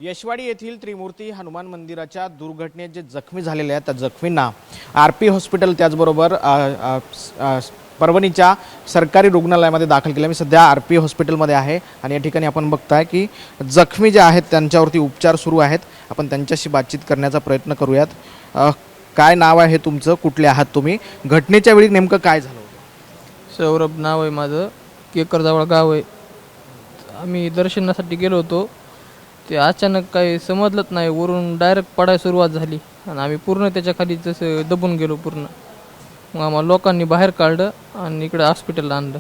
यशवाडी येथील त्रिमूर्ती हनुमान मंदिराच्या दुर्घटनेत जे जखमी झालेले आहेत त्या जखमींना आरपी हॉस्पिटल त्याचबरोबर परभणीच्या सरकारी रुग्णालयामध्ये दाखल केलं। मी सध्या आरपी हॉस्पिटलमध्ये आहे आणि या ठिकाणी आपण बघताय की जखमी जे आहेत त्यांच्यावरती उपचार सुरू आहेत। आपण त्यांच्याशी बातचीत करण्याचा प्रयत्न करूयात। काय नाव आहे तुमचं, कुठले आहात तुम्ही, घटनेच्या वेळी नेमकं काय झालं होतं? सौरभ नाव आहे माझं, केकरजवळ गाव आहे। आम्ही दर्शनासाठी गेलो होतो, ते अचानक काही समजलंच नाही, वरून डायरेक्ट पडायला सुरुवात झाली आणि आम्ही पूर्ण त्याच्या खाली जसं दबून गेलो पूर्ण। मग आम्हाला लोकांनी बाहेर काढलं आणि इकडे हॉस्पिटलला आणलं।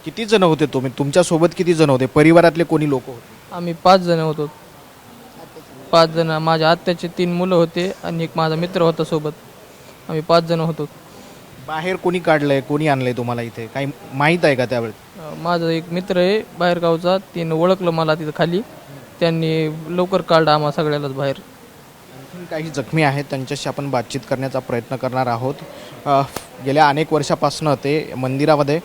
किती जण होते तुम्ही, तुमच्यासोबत किती जण होते, परिवारातले कोणी लोक होते? आम्ही 5 जण होतो। 5 जण, माझ्या आत्याचे 3 मुलं होते आणि एक माझा मित्र होता सोबत। आम्ही 5 जण होतो। बाहेर कोणी काढलंय, कोणी आणलंय तुम्हाला इथे, काही माहीत आहे का त्यावेळेस? माझा एक मित्र आहे बाहेरगावचा, त्यानं ओळखलं मला तिथं खाली, त्यांनी लवकर काढलं आम्हा सगळ्यालाच बाहेर। आणखीन काही जखमी आहेत त्यांच्याशी आपण बातचीत करण्याचा प्रयत्न करणार आहोत। गेल्या अनेक वर्षापासून ते मंदिरामध्ये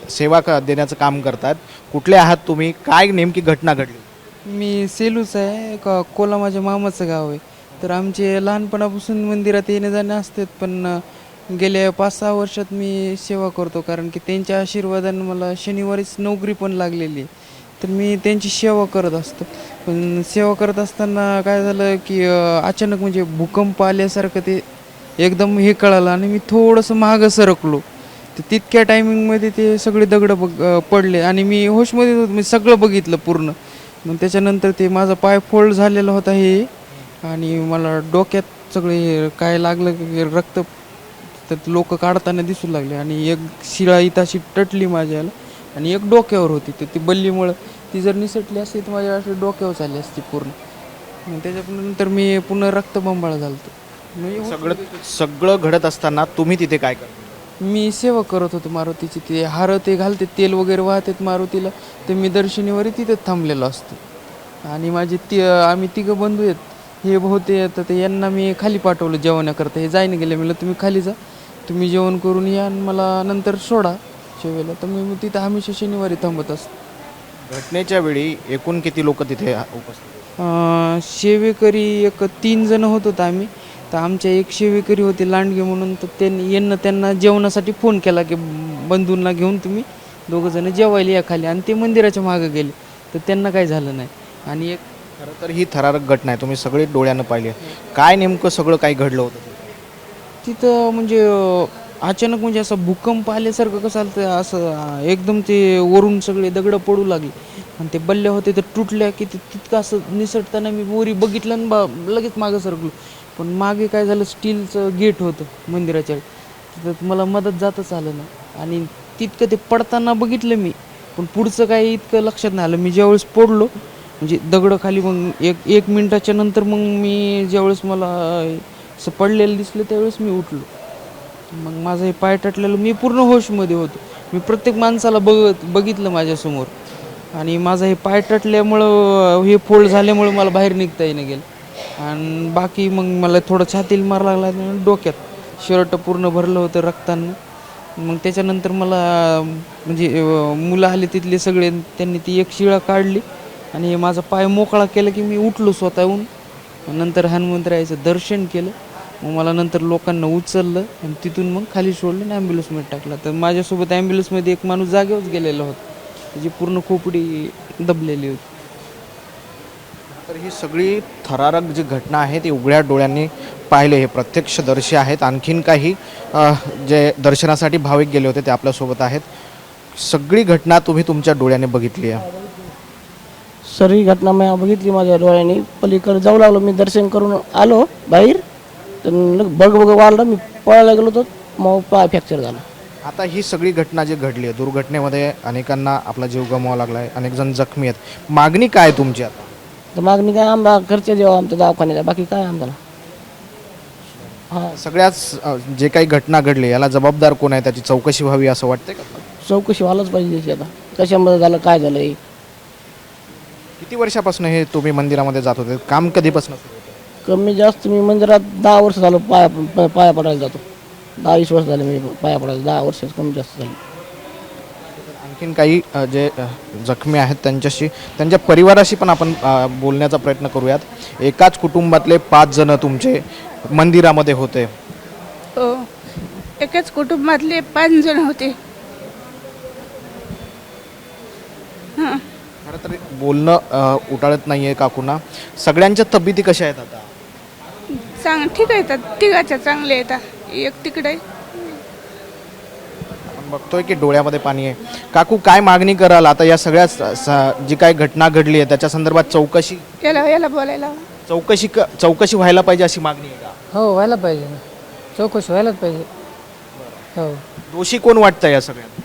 सेवा देण्याचं काम करतात। कुठले आहात तुम्ही, काय नेमकी घटना घडली? मी सेलूच आहे, कोला माझ्या मामाचं गाव आहे। तर आमचे लहानपणापासून मंदिरात येणे जाणे असतात, पण गेल्या 5-6 वर्षात मी सेवा करतो, कारण की त्यांच्या आशीर्वादाने मला शनिवारीच नोकरी पण लागलेली आहे। तर मी त्यांची सेवा करत असतो। पण सेवा करत असताना काय झालं की अचानक म्हणजे भूकंप आल्यासारखं ते एकदम हे कळालं आणि मी थोडंसं मागं सरकलो। तर तितक्या टायमिंगमध्ये ते सगळे दगड पडले आणि मी होशमध्ये होतो, मी सगळं बघितलं पूर्ण। मग त्याच्यानंतर ते माझा पाय फोल्ड झालेला होता हे, आणि मला डोक्यात सगळे काय लागलं की रक्त तर लोक काढताना दिसू लागले, आणि एक शिळा इथं अशी टटली माझ्याला आणि एक डोक्यावर होती। तर ती बल्लीमुळं ती जर निसटली असती तर माझ्या अशी डोक्यावर चालली असती पूर्ण। मग त्याच्यानंतर मी पुन्हा रक्तबंबाळ झालो होतो। सगळं घडत असताना तुम्ही तिथे काय करता? मी सेवा करत होतो मारुतीची, ते हार ते घालते, तेल वगैरे वाहतात मारुतीला, तर मी दर शनिवारी तिथेच थांबलेलो असतो। आणि माझे आम्ही 3 बंधू आहेत, हे होते तर ते यांना मी खाली पाठवलं जेवणाकरता। हे जाईन गेले, म्हणलं तुम्ही खाली जा, तुम्ही जेवण करून या आणि मला नंतर सोडा शेवेला। तर मी तिथं हमेशा शनिवारी थांबत असतो। घटनेच्या वेळी एकूण किती लोक तिथे उपस्थित? शेवेकरी एक 3 जण होत होतो आम्ही। तर आमच्या एक शेवेकरी होते लांडगे म्हणून, तर त्यांना जेवणासाठी फोन केला की बंधूंना घेऊन तुम्ही 2 जण जेवायला या खाली, आणि ते मंदिराच्या मागे गेले, तर त्यांना काही झालं नाही। आणि एक खरं तर ही थरारक घटना आहे, तुम्ही सगळे डोळ्यानं पाहिली। काय नेमकं सगळं काही घडलं होतं तिथं म्हणजे अचानक म्हणजे असं भूकंप आल्यासारखं कसं आलं, असं एकदम ते वरून सगळे दगडं पडू लागले आणि ते बल्ल्या होते तर तुटल्या की तितकं असं निसटताना मी वरी बघितलं आणि लगेच मागं सरकलो। पण मागे काय झालं, स्टीलचं गेट होतं मंदिराच्या, तिथं मला मदत जातच आलं नाही, आणि तितकं ते पडताना बघितलं मी, पण पुढचं काही इतकं लक्षात नाही आलं। मी ज्यावेळेस पडलो म्हणजे दगडं खाली, मग एक मिनटाच्या नंतर मग मी ज्यावेळेस मला असं पडलेलं दिसलं त्यावेळेस मी उठलो। मग माझं हे पाय टटलेलं, मी पूर्ण होशमध्ये होतो, मी प्रत्येक माणसाला बघितलं माझ्यासमोर, आणि माझं हे पाय टटल्यामुळं हे फोल्ड झाल्यामुळं मला बाहेर निघता येणं गेलं। आणि बाकी मग मला थोडं छातीला मार लागला आणि डोक्यात शर्ट पूर्ण भरलं होतं रक्तानं। मग त्याच्यानंतर मला म्हणजे मुलं आले तिथले सगळे, त्यांनी ती एक शिळा काढली आणि माझा पाय मोकळा केला की मी उठलो स्वतःहून। नंतर हनुमंतरायाचं दर्शन केलं, मग मला नंतर लोकांना उचललं आणि तिथून मग खाली सोडलं आणि ॲम्ब्युलन्समध्ये टाकलं। तर माझ्यासोबत ॲम्ब्युलन्समध्ये एक माणूस जागेवरच गेलेला होता, त्याची पूर्ण खोपडी दबलेली होती। तर ही सगळी थरारक जी घटना आहे ती उघड्या डोळ्यांनी पाहिले, हे प्रत्यक्षदर्शी आहेत। आणखीन काही जे दर्शनासाठी भाविक गेले होते ते आपल्यासोबत आहेत। सगळी घटना तुम्ही तुमच्या डोळ्याने बघितली आहे? सगळी घटना मी बघितली माझ्या डोळ्याने। पलीकडे जाऊ लागलो, मी दर्शन करून आलो बाहेर, तर बघ वाढलं, मी पळायला गेलो तर मग पाय फ्रॅक्चर झाला। आता ही सगळी घटना जी घडली आहे, दुर्घटनेमध्ये अनेकांना आपला जीव गमवावा लागला आहे, अनेक जण जखमी आहेत, मागणी काय तुमची आता? तर मागणी काय, आम्हाला खर्च द्यावा आमच्या दवाखान्याला, बाकी काय आम्हाला। हां, सगळ्याच जे काही घटना घडली याला जबाबदार कोण आहे, त्याची चौकशी व्हावी असं वाटतंय का? चौकशी व्हायलाच पाहिजे त्याची आता, कशामध्ये झालं, काय झालं हे। किती वर्षापासून हे तुम्ही मंदिरामध्ये जात होते, काम कधीपासून सुरू होतं? कमी जास्त मी मंदिरात 10 वर्ष झालं पाया पडायला जातो। 10-20 वर्ष झाले मी पाया पडायला, 10 वर्ष कमी जास्त झाली। आणखीन काही जे जखमी आहेत त्यांच्याशी त्यांच्या परिवाराशी पण आपण बोलण्याचा प्रयत्न करूयात. एकाच कुटुंबातले 5 जण तुमचे मंदिरामध्ये होते. हो, एकाच कुटुंबातले 5 जण होते. हां, खरं तर बोलणं उटाळत नाही आहे काकूंना. सगळ्यांच्या तब्येती कशा आहेत आता? ठीक आहेत, तिघाच्या चांगले येतात. एक तिकडे आपण बघतोय की डोळ्यामध्ये पाणी आहे. काकू, काय मागणी कराल आता या सगळ्या जी काय घटना घडली आहे त्याच्या संदर्भात याला बोलायला चौकशी व्हायला पाहिजे अशी मागणी आहे का? हो व्हायला पाहिजे ना, चौकशी व्हायलाच पाहिजे. हो, दोषी कोण वाटतं या सगळ्यात?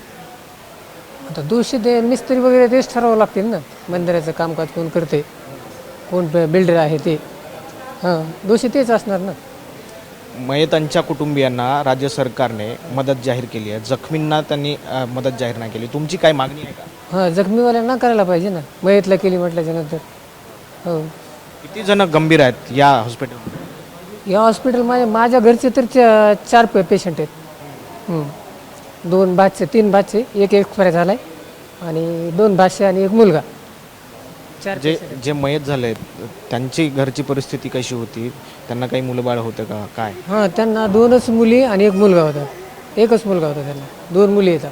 आता दोषी ते मिस्त्री वगैरे तेच ठरावं लागतील ना, मंदिराचं कामकाज कोण करते, कोण बिल्डर आहे ते. हां, दोषी तेच असणार ना. मयतांच्या कुटुंबियांना राज्य सरकारने मदत जाहीर केली आहे, जखमींना त्यांनी मदत जाहीर नाही केली. तुमची काय मागणी आहे का? हां, जखमीवाल्यांना करायला पाहिजे ना, मयतला केली म्हटल्याच्या नंतर. हो, किती जण गंभीर आहेत या हॉस्पिटलमध्ये? या हॉस्पिटल माझ्या घरचे तर 4 पेशंट आहेत. 2 भाचे 3 भाचे, एक एक्सपायर झाला आहे आणि 2 भाचे आणि एक मुलगा. जे मयत झाले त्यांची घरची परिस्थिती कशी होती? त्यांना काही मुलं बाळ होतं का काय? हां, त्यांना 2च मुली आणि एक मुलगा होता. एकच मुलगा होता त्यांना, 2 मुली येतात.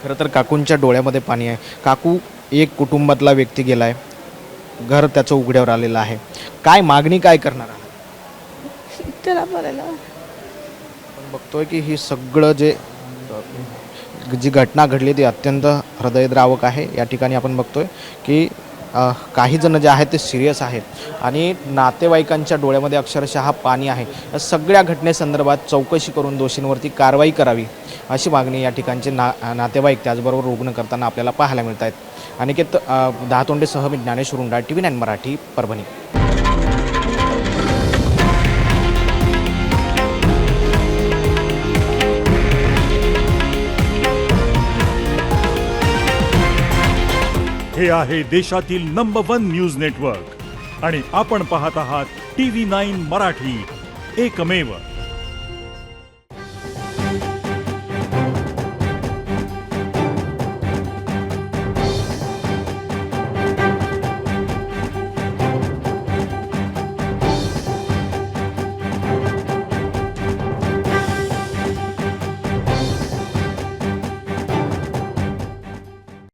खरं तर काकूंच्या डोळ्यामध्ये पाणी आहे. काकू, एक कुटुंबातला व्यक्ती गेलाय, घर त्याचं उघड्यावर आलेलं आहे. काय मागणी काय करणार आहात? त्याला बोलायला. आपण बघतोय की ही सगळं जी घटना घडली ती अत्यंत हृदयद्रावक आहे. या ठिकाणी आपण बघतोय की काही जण जे आहेत ते सिरियस आहेत आणि नातेवाईकांच्या डोळ्यामध्ये अक्षरशः पाणी आहे. या सगळ्या घटनेसंदर्भात चौकशी करून दोषींवरती कारवाई करावी अशी मागणी या ठिकाणचे नातेवाईक त्याचबरोबर रुग्ण करताना आपल्याला पाहायला मिळत आहेत. अनिकेत दहातोंडेसह मी ज्ञानेश्वर रुंडाळ, TV9 मराठी, परभणी. हे आहे देशातील नंबर 1 न्यूज नेटवर्क आणि आपण पाहत आहात TV9 मराठी, एकमेव.